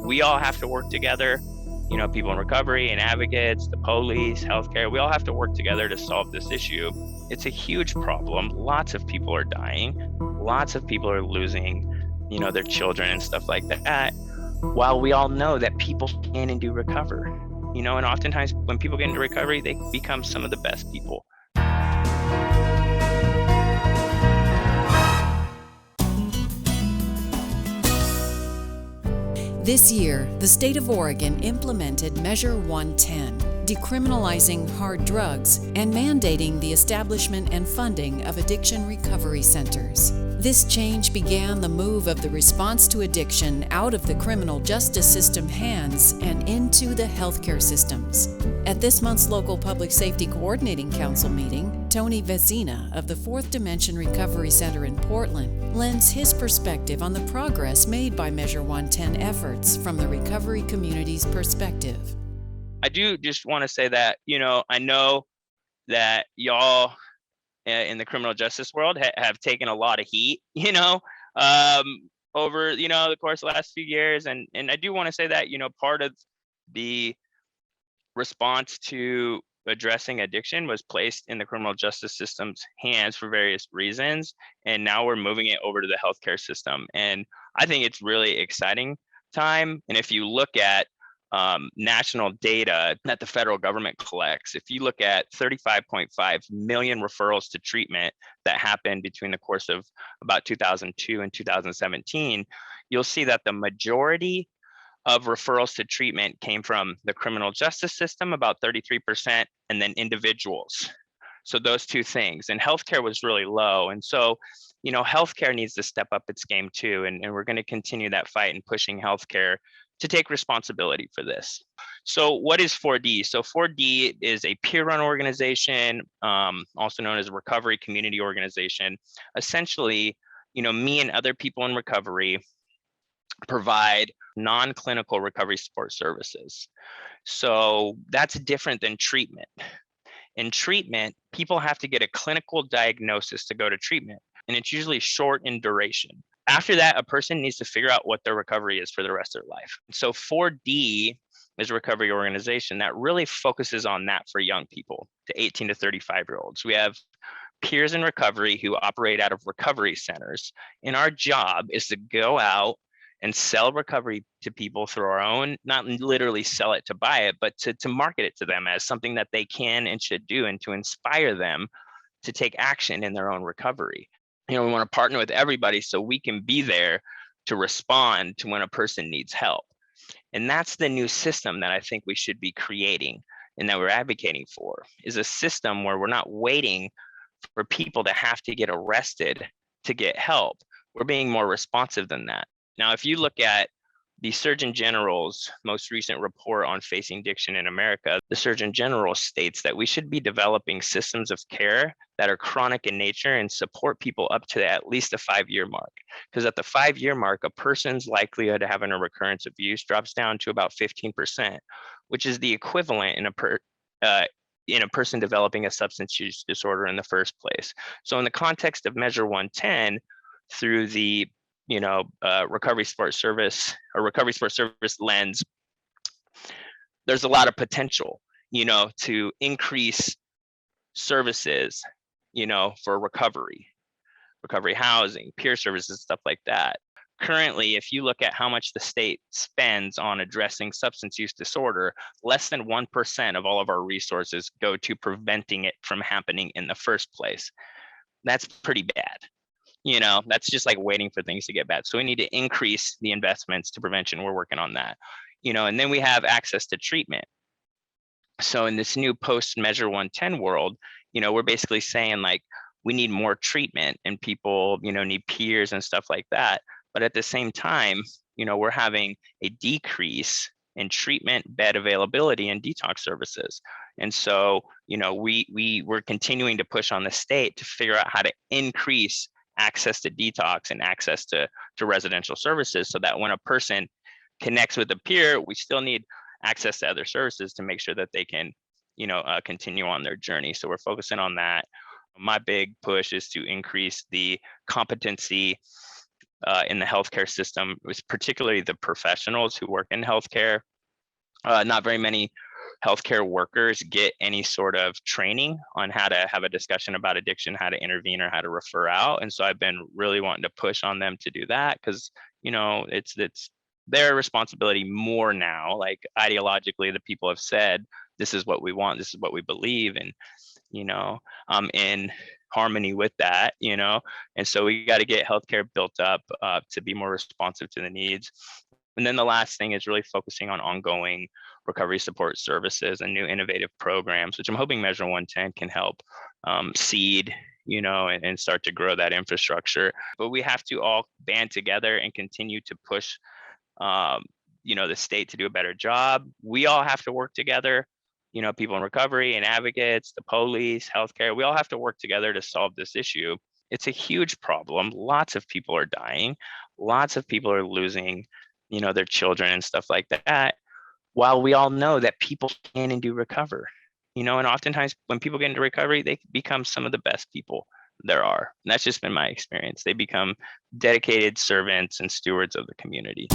we all have to work together. People in recovery and advocates, the police, healthcare, we all have to work together to solve this issue. It's a huge problem. Lots of people are dying. Lots of people are losing, their children and stuff like that. While we all know that people can and do recover, and oftentimes when people get into recovery, they become some of the best people. This year, the state of Oregon implemented Measure 110, decriminalizing hard drugs and mandating the establishment and funding of addiction recovery centers. This change began the move of the response to addiction out of the criminal justice system hands and into the healthcare systems. At this month's local Public Safety Coordinating Council meeting, Tony Vezina of the Fourth Dimension Recovery Center in Portland lends his perspective on the progress made by Measure 110 efforts from the recovery community's perspective. I do just want to say that, I know that y'all in the criminal justice world have taken a lot of heat, over, the course of the last few years. And I do want to say that, part of the response to addressing addiction was placed in the criminal justice system's hands for various reasons. And now we're moving it over to the healthcare system. And I think it's really exciting time. And if you look at national data that the federal government collects, if you look at 35.5 million referrals to treatment that happened between the course of about 2002 and 2017, you'll see that the majority of referrals to treatment came from the criminal justice system, about 33%, and then individuals. So those two things. And healthcare was really low. And so, healthcare needs to step up its game too. And we're going to continue that fight and pushing healthcare to take responsibility for this. So what is 4D? So 4D is a peer-run organization, also known as a recovery community organization. Essentially, me and other people in recovery provide non-clinical recovery support services. So that's different than treatment. In treatment, people have to get a clinical diagnosis to go to treatment, and it's usually short in duration. After that, a person needs to figure out what their recovery is for the rest of their life. So 4D is a recovery organization that really focuses on that for young people, to 18 to 35-year-olds. We have peers in recovery who operate out of recovery centers. And our job is to go out and sell recovery to people through our own, not literally sell it to buy it, but to market it to them as something that they can and should do, and to inspire them to take action in their own recovery. We want to partner with everybody so we can be there to respond to when a person needs help. And that's the new system that I think we should be creating and that we're advocating for, is a system where we're not waiting for people to have to get arrested to get help. We're being more responsive than that. Now, if you look at the Surgeon General's most recent report on facing addiction in America, the Surgeon General states that we should be developing systems of care that are chronic in nature and support people up to at least the 5-year mark. Because at the 5-year mark, a person's likelihood of having a recurrence of use drops down to about 15%, which is the equivalent in a person developing a substance use disorder in the first place. So in the context of Measure 110, through the recovery support service lens, there's a lot of potential, to increase services, for recovery housing, peer services, stuff like that. Currently, if you look at how much the state spends on addressing substance use disorder, less than 1% of all of our resources go to preventing it from happening in the first place. That's pretty bad. That's just like waiting for things to get bad. So we need to increase the investments to prevention. We're working on that, and then we have access to treatment. So in this new post Measure 110 world, we're basically saying like, we need more treatment, and people, need peers and stuff like that. But at the same time, we're having a decrease in treatment bed availability and detox services. And so, we're continuing to push on the state to figure out how to increase access to detox and access to residential services, so that when a person connects with a peer, we still need access to other services to make sure that they can, continue on their journey. So we're focusing on that. My big push is to increase the competency in the healthcare system, was particularly the professionals who work in healthcare. Not very many healthcare workers get any sort of training on how to have a discussion about addiction, how to intervene, or how to refer out. And so I've been really wanting to push on them to do that, because, you know, it's their responsibility more now. Like, ideologically, the people have said, this is what we want, this is what we believe, and, you know, I'm in harmony with that, you know. And so we got to get healthcare built up to be more responsive to the needs. And then the last thing is really focusing on ongoing recovery support services and new innovative programs, which I'm hoping Measure 110 can help seed, you know, and start to grow that infrastructure. But we have to all band together and continue to push, you know, the state to do a better job. We all have to work together, you know, people in recovery and advocates, the police, healthcare. We all have to work together to solve this issue. It's a huge problem. Lots of people are dying. Lots of people are losing, you know, their children and stuff like that, while we all know that people can and do recover, you know. And oftentimes when people get into recovery, they become some of the best people there are. And that's just been my experience. They become dedicated servants and stewards of the community.